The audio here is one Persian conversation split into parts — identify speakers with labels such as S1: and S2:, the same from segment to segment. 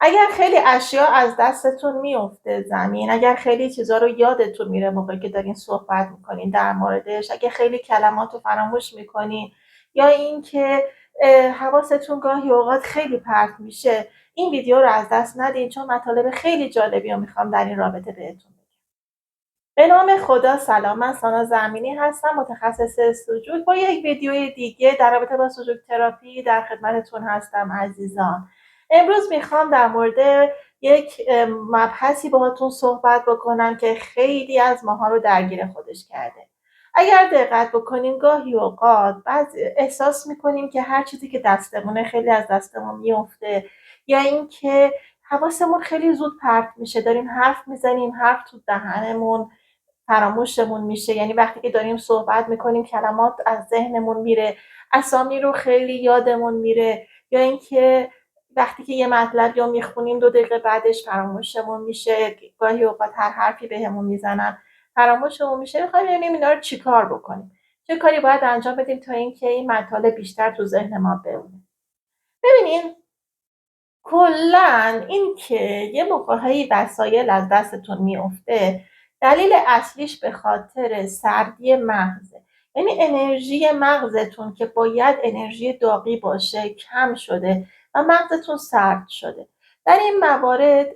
S1: اگر خیلی اشیا از دستتون میفته زمین، اگر خیلی چیزا رو یادتون میره موقعی که دارین صحبت میکنین در موردش، اگه خیلی کلمات رو فراموش میکنین یا اینکه حواستون گاهی اوقات خیلی پرت میشه، این ویدیو رو از دست ندین، چون مطالب خیلی جالبی رو میخوام در این رابطه بهتون بگم. به نام خدا. سلام، من سانا زمینی هستم، متخصص سوجوک. با یک ویدیوی دیگه در رابطه با سوجوک تراپی در خدمتتون هستم عزیزان. امروز میخوام در مورد یک مبحثی باهاتون صحبت بکنم که خیلی از ماها رو درگیر خودش کرده. اگر دقت بکنیم گاهی اوقات احساس میکنیم که هر چیزی که دستمونه خیلی از دستمون میفته، یا اینکه حواسمون خیلی زود پرت میشه، داریم حرف میزنیم، حرف تو دهنمون فراموشمون میشه. یعنی وقتی که داریم صحبت میکنیم کلمات از ذهنمون میره، اسامی رو خیلی یادمون میره، یا اینکه وقتی که یه مطلبی رو میخونیم 2 دقیقه بعدش فراموشمون میشه. گاهی اوقات هر حرفی بهمون میزنن فراموشمون میشه. میخوایم ببینیم اینا رو چیکار بکنیم، چه کاری باید انجام بدیم تا اینکه این مطالب بیشتر تو ذهن ما بمونه. ببینین، کلا این که یه موقع‌هایی وسایل از دستتون میفته، دلیل اصلیش به خاطر سردی مغزه. یعنی انرژی مغزتون که باید انرژی داغی باشه کم شده و مغزتون سرد شده. در این موارد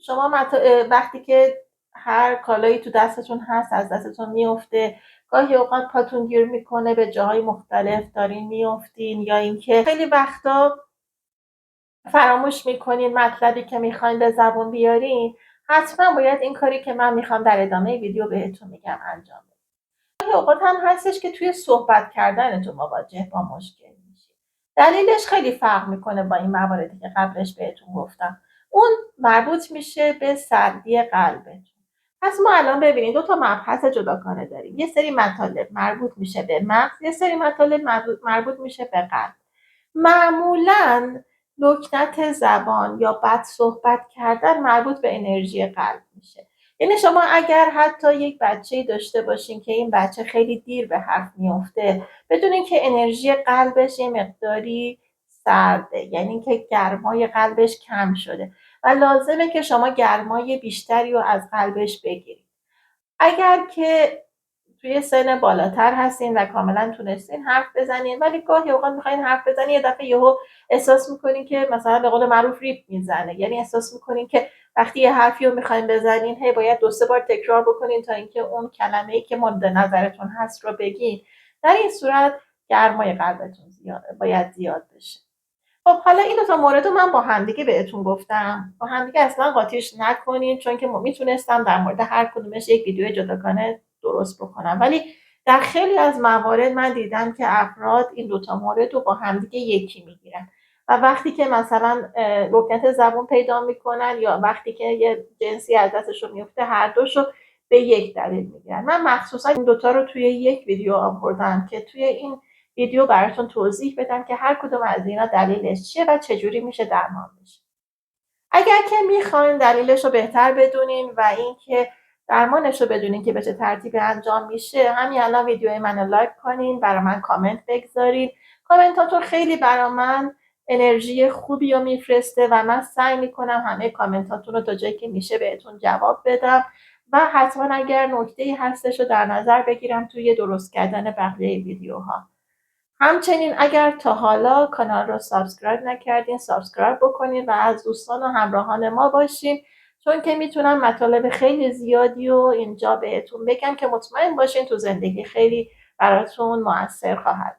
S1: شما وقتی که هر کالایی تو دستتون هست از دستتون میفته، گاهی اوقات پاتون گیر میکنه، به جاهای مختلف دارین میافتین، یا اینکه خیلی وقتا فراموش میکنین مطلبی که میخواین به زبون بیارین، حتما باید این کاری که من میخوام در ادامه ویدیو بهتون میگم انجام بدین. گاهی اوقات هم هستش که توی صحبت کردنتون مواجه با مشکل میشین. دلیلش خیلی فرق میکنه با این مواردی که قبلش بهتون گفتم. اون مربوط میشه به سردی قلبتون. پس ما الان ببینید 2 تا مبحث جداگانه داریم. یه سری مطالب مربوط میشه به مغز، یه سری مطالب مربوط میشه به قلب. معمولا لکنت زبان یا بد صحبت کردن مربوط به انرژی قلب میشه. یعنی شما اگر حتی یک بچه‌ای داشته باشین که این بچه خیلی دیر به حرف میفته، بدونین که انرژی قلبش یه مقداری سرده، یعنی که گرمای قلبش کم شده و لازمه که شما گرمای بیشتری رو از قلبش بگیرید. اگر که توی سن بالاتر هستین و کاملا تونستین حرف بزنین، ولی گاهی اوقات میخواین حرف بزنین یه دفعه یهو احساس میکنین که مثلا به قول معروف ریپ میزنه، یعنی احساس میکنین که وقتی یه حرفی رو میخواین بزنین هی باید 2-3 بار تکرار بکنین تا اینکه اون کلمه‌ای که مورد نظرتون هست رو بگین. در این صورت گرمای قلبتون باید زیاد بشه. خب حالا این 2 تا مورد رو من با همدیگه بهتون گفتم، با همدیگه اصلا قاطیش نکنین، چون که میتونستم در مورد هر کدومش یک ویدیو جداگانه درست بکنم، ولی در خیلی از موارد من دیدم که افراد این 2 تا مورد رو با همدیگه یکی میگیرن و وقتی که مثلا لکنت زبون پیدا میکنن یا وقتی که یه جنسی از دستشون میفته، هر دوشو به یک دلیل میگیرن. من مخصوصا این 2 تا رو توی یک ویدیو آوردم که توی این ویدیو براتون توضیح بدم که هر کدوم از اینا دلیلش چیه و چجوری میشه درمان بشه. اگر که میخواین دلیلش رو بهتر بدونین و اینکه درمانش رو بدونین که به چه ترتیبی انجام میشه، همین الان ویدیوی منو لایک کنین، برای من کامنت بگذارین. کامنتاتون خیلی برای من انرژی خوبی رو میفرسته و من سعی میکنم همه کامنتاتون رو تا جایی که میشه بهتون جواب بدم و حتما اگر نکته‌ای هستش رو در نظر بگیرم توی درست کردن بقیه ویدیوها. همچنین اگر تا حالا کانال رو سابسکرایب نکردین سابسکرایب بکنین و از دوستان و همراهان ما باشین، چون که میتونم مطالب خیلی زیادی رو اینجا بهتون بگم که مطمئن باشین تو زندگی خیلی براتون موثر خواهد.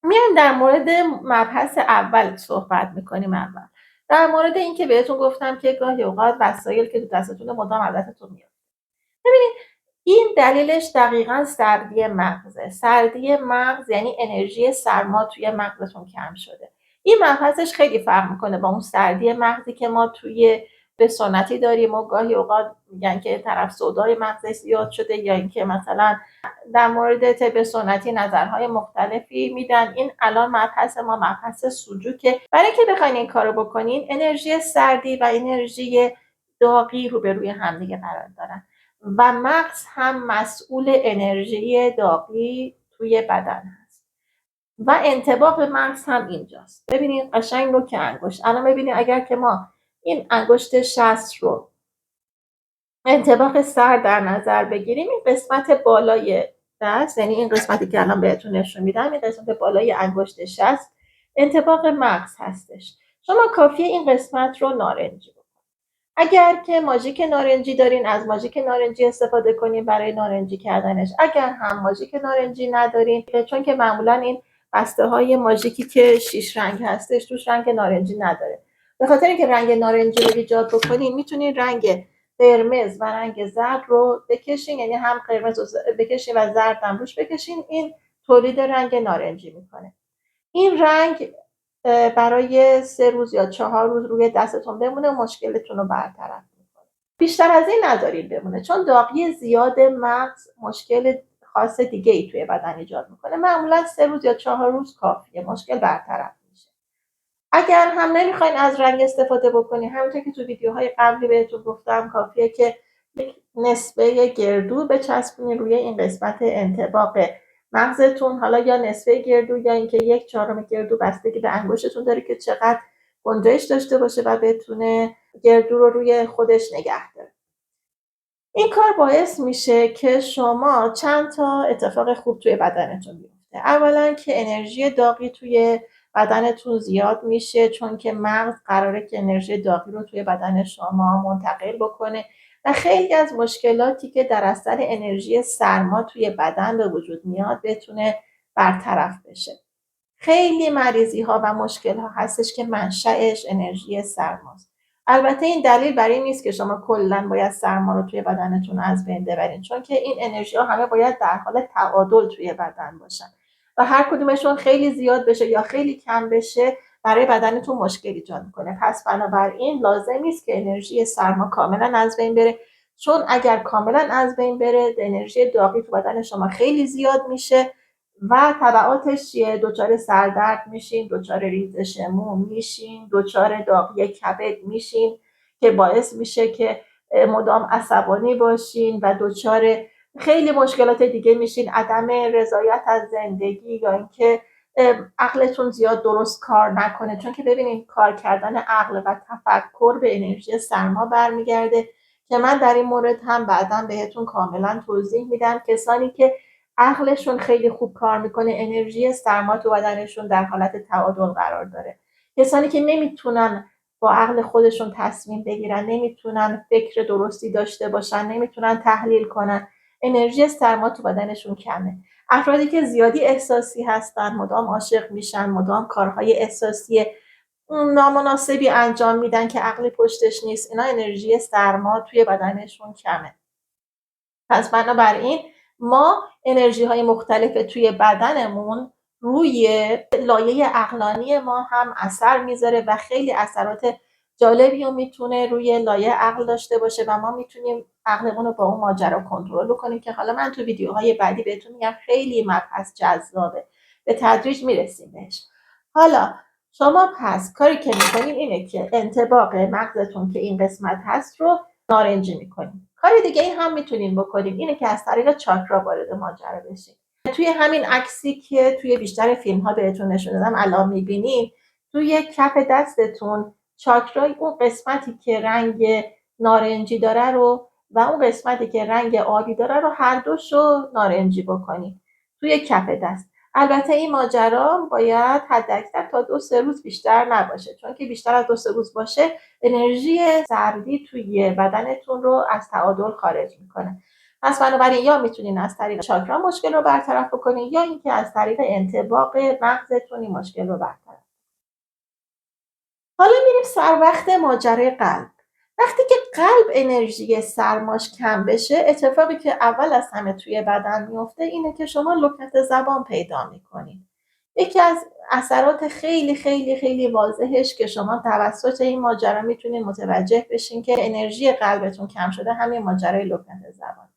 S1: میایم در مورد مبحث اول صحبت میکنیم. اول در مورد این که بهتون گفتم که گاهی اوقات وسایل که تو دستتون مدام از دستتون میاد. ببینید، این دلیلش دقیقاً سردی مغزه. سردی مغز یعنی انرژی سرما توی مغزتون کم شده. این مبحثش خیلی فرق میکنه با اون سردی مغزی که ما توی به سنتی داریم و گاهی اوقات میگن که طرف سودای مغزش زیاد شده، یا اینکه مثلا در مورد طب سنتی نظرهای مختلفی میدن. این الان مبحث ما مبحث سوجوکه. برای که بخواین این کارو بکنین، انرژی سردی و انرژی داغی رو به روی همدیگه قرار دارن و مغز هم مسئول انرژی داغی توی بدن هست. و انطباق مغز هم اینجاست. ببینید قشنگ نوک انگشت. الان ببینید اگر که ما این انگشت شست رو انطباق سر در نظر بگیریم، این قسمت بالای دست، یعنی این قسمتی که الان بهتون نشون میدم، این قسمت بالای انگشت شست انطباق مغز هستش. شما کافیه این قسمت رو نارنجی بکنید. اگر که ماژیک نارنجی دارین، از ماژیک نارنجی استفاده کنین برای نارنجی کردنش. اگر هم ماژیک نارنجی ندارین، چون که معمولا این بسته های ماژیکی که 6 رنگ هستش توش رنگ نارنجی نداره، به خاطر اینکه رنگ نارنجی رو ایجاد بکنین میتونین رنگ قرمز و رنگ زرد رو بکشین، یعنی هم قرمز رو بکشین و زرد هم روش بکشین، این تولید رنگ نارنجی میکنه. این رنگ برای 3 روز یا 4 روز روی دستتون بمونه و مشکلتون رو برطرف میکنه. بیشتر از این نذارید بمونه، چون داغی زیاد مغز مشکل خاص دیگه ای توی بدن ایجاد میکنه. معمولا 3 روز یا 4 روز کافیه، مشکل برطرف میشه. اگر هم نمیخواین از رنگ استفاده بکنید، همونطور که تو ویدیوهای قبلی بهتون گفتم، کافیه که یک نصفه گردو بچسبونید روی این قسمت انطباق مغزتون، حالا یا نصفه گردو یا اینکه 1/4 گردو، بستگی به انگشتتون داره که چقدر گنجایش داشته باشه و بتونه گردو رو روی خودش نگه داره. این کار باعث میشه که شما چند تا اتفاق خوب توی بدنتون بیفته. اولا که انرژی داغی توی بدنتون زیاد میشه، چون که مغز قراره که انرژی داغی رو توی بدن شما منتقل بکنه و خیلی از مشکلاتی که در اثر انرژی سرما توی بدن به وجود میاد بتونه برطرف بشه. خیلی مریضی ها و مشکل ها هستش که منشأش انرژی سرماست. البته این دلیل بر این نیست که شما کلا باید سرما رو توی بدنتون از بین ببرین، چون که این انرژی ها همه باید در حال تعادل توی بدن باشن و هر کدومشون خیلی زیاد بشه یا خیلی کم بشه برای بدنتون مشکل ایجاد میکنه. پس بنابراین لازم نیست که انرژی سرما کاملا از بین بره، چون اگر کاملا از بین بره انرژی داغی تو بدن شما خیلی زیاد میشه و تبعاتش چیه؟ دچار سردرد میشین، دچار ریزش مو میشین، دچار داغی کبد میشین که باعث میشه که مدام عصبانی باشین و دچار خیلی مشکلات دیگه میشین، عدم رضایت از زندگی یا اینکه عقلتون زیاد درست کار نکنه، چون که ببینین کار کردن عقل و تفکر به انرژی سرما برمیگرده که من در این مورد هم بعداً بهتون کاملا توضیح میدم. کسانی که عقلشون خیلی خوب کار میکنه، انرژی سرما تو بدنشون در حالت تعادل قرار داره. کسانی که نمیتونن با عقل خودشون تصمیم بگیرن، نمیتونن فکر درستی داشته باشن، نمیتونن تحلیل کنن، انرژی سرما تو بدنشون کمه. افرادی که زیادی احساسی هستن، مدام عاشق میشن، مدام کارهای احساسی نامناسبی انجام میدن که عقلی پشتش نیست، اینا انرژی سرما توی بدنشون کمه. پس بنابراین ما انرژی های مختلف توی بدنمون روی لایه عقلانی ما هم اثر میذاره و خیلی اثرات جالبی رو میتونه روی لایه عقل داشته باشه و ما میتونیم عقلمون رو با اون ماجرا کنترل کنیم که حالا من تو ویدیوهای بعدی بهتون میگم خیلی مبحث جذابه، به تدریج میرسیم بهش. حالا شما پس کاری که میکنیم اینه که انطباق مغزتون که این قسمت هست رو نارنجی میکنیم. کار دیگه ای هم میتونیم بکنیم، اینه که از طریق چاکرا وارد ماجرا بشیم. توی همین عکسی که توی بیشتر فیلم ها بهتون نشون دادم الان میبینین، توی کف دستتون چاکرا، اون قسمتی که رنگ نارنجی داره رو و اون قسمتی که رنگ آبی داره رو هر دوشو نارنجی بکنیم توی کف دست. البته این ماجرا باید حداکثر تا 2-3 روز بیشتر نباشه، چون که بیشتر از 2-3 روز باشه انرژی سردی توی بدنتون رو از تعادل خارج میکنه. پس بنابراین یا میتونین از طریق چاکرا مشکل رو برطرف بکنین یا اینکه از طریق انطباق مغزتون این مشکل رو برطرف. حالا میریم سر وقت ماجرای قلب. وقتی که قلب انرژی سرماش کم بشه، اتفاقی که اول از همه توی بدن میفته اینه که شما لکنت زبان پیدا میکنین. یکی از اثرات خیلی خیلی خیلی واضحش که شما توسط این ماجرا میتونین متوجه بشین که انرژی قلبتون کم شده، همین ماجرای لکنت زبان.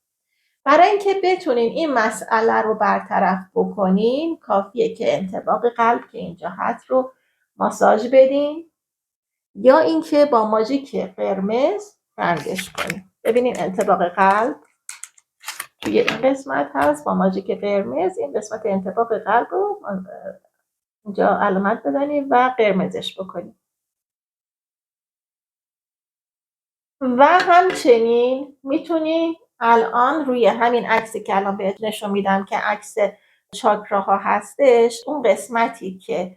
S1: برای اینکه بتونین این مسئله رو برطرف بکنین، کافیه که انطباق قلب که اینجا هست رو ماساژ بدین یا اینکه با ماژیک قرمز رنگش کنین. ببینین انطباق قلب توی این قسمت هست، با ماژیک قرمز این قسمت انطباق قلب رو اینجا علامت بزنید و قرمزش بکنید. و همچنین میتونی الان روی همین عکسی که الان بهت نشون میدم که عکس چاکراها هستش، اون قسمتی که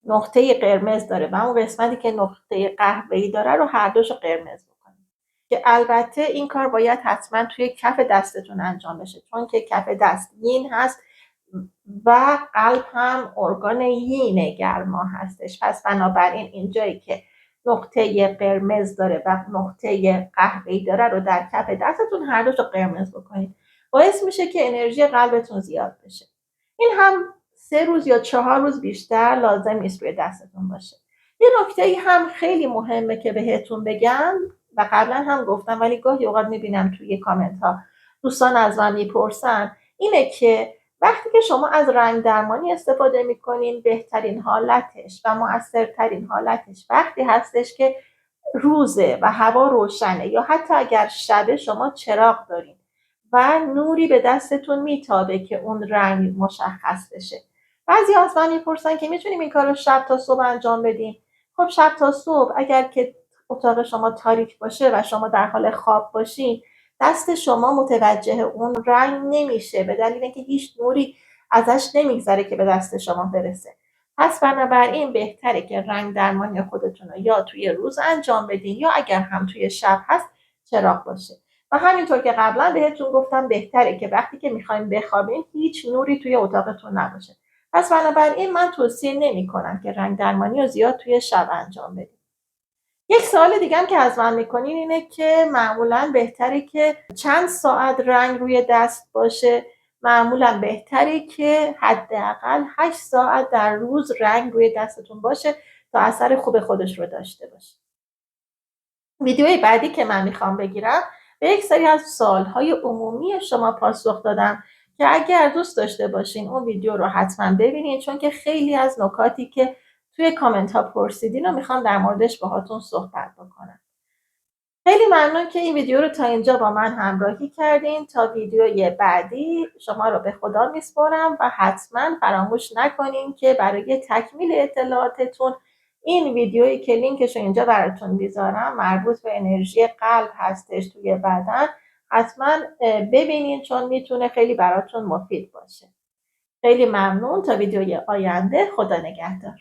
S1: نقطه قرمز داره و اون قسمتی که نقطه قهوه‌ای داره رو هر دوشو قرمز بکنید، که البته این کار باید حتما توی کف دستتون انجام بشه، چون که کف دست یین هست و قلب هم ارگان یین گرما هستش. پس بنابراین اینجایی که نقطه قرمز داره و نقطه قهوه‌ای داره رو در کف دستتون هر دوشو قرمز بکنید، باعث میشه که انرژی قلبتون زیاد بشه. این هم 3 روز یا 4 روز بیشتر لازم نیست روی دستتون باشه. یه نکته هم خیلی مهمه که بهتون بگم و قبلا هم گفتم ولی گاهی اوقات میبینم توی کامنت ها دوستان از من میپرسن، اینه که وقتی که شما از رنگ درمانی استفاده میکنین بهترین حالتش و مؤثرترین حالتش وقتی هستش که روزه و هوا روشنه، یا حتی اگر شبه شما چراغ دارین و نوری به دستتون میتابه که اون رنگ مشخص بشه. بعضی از من میپرسن که میتونیم این کار رو شب تا صبح انجام بدیم. خب شب تا صبح اگر که اتاق شما تاریک باشه و شما در حال خواب باشین، دست شما متوجه اون رنگ نمیشه، به دلیل اینکه هیچ نوری ازش نمیگذره که به دست شما برسه. پس بنابراین بهتره که رنگ درمانی خودتون رو یا توی روز انجام بدین یا اگر هم توی شب هست چراغ باشه. و همینطور که قبلا بهتون گفتم بهتره که وقتی که میخوایم بخوابین هیچ نوری توی اتاقتون نباشه. پس بنابراین من توصیه نمی کنم که رنگ درمانی رو زیاد توی شب انجام بدین. یک سوال دیگه هم که از من میکنین اینه که معمولا بهتره که چند ساعت رنگ روی دست باشه. معمولا بهتره که حداقل 8 ساعت در روز رنگ روی دستتون باشه تا اثر خوب خودش رو داشته باشه. ویدیوی بعدی که من میخوام بگیرم به یک سری از سوالهای عمومی شما پاسخ دادم که اگر دوست داشته باشین اون ویدیو رو حتما ببینین، چون که خیلی از نکاتی که توی کامنت ها پرسیدین رو میخوام در موردش باهاتون صحبت بکنم. خیلی ممنون که این ویدیو رو تا اینجا با من همراهی کردین. تا ویدیوی بعدی شما رو به خدا میسپارم و حتما فراموش نکنین که برای تکمیل اطلاعاتتون این ویدیویی که لینکش رو اینجا براتون میذارم مربوط به انرژی قلب هستش توی بدن، حتما ببینین چون میتونه خیلی براتون مفید باشه. خیلی ممنون. تا ویدیوی آینده، خدا نگهدار.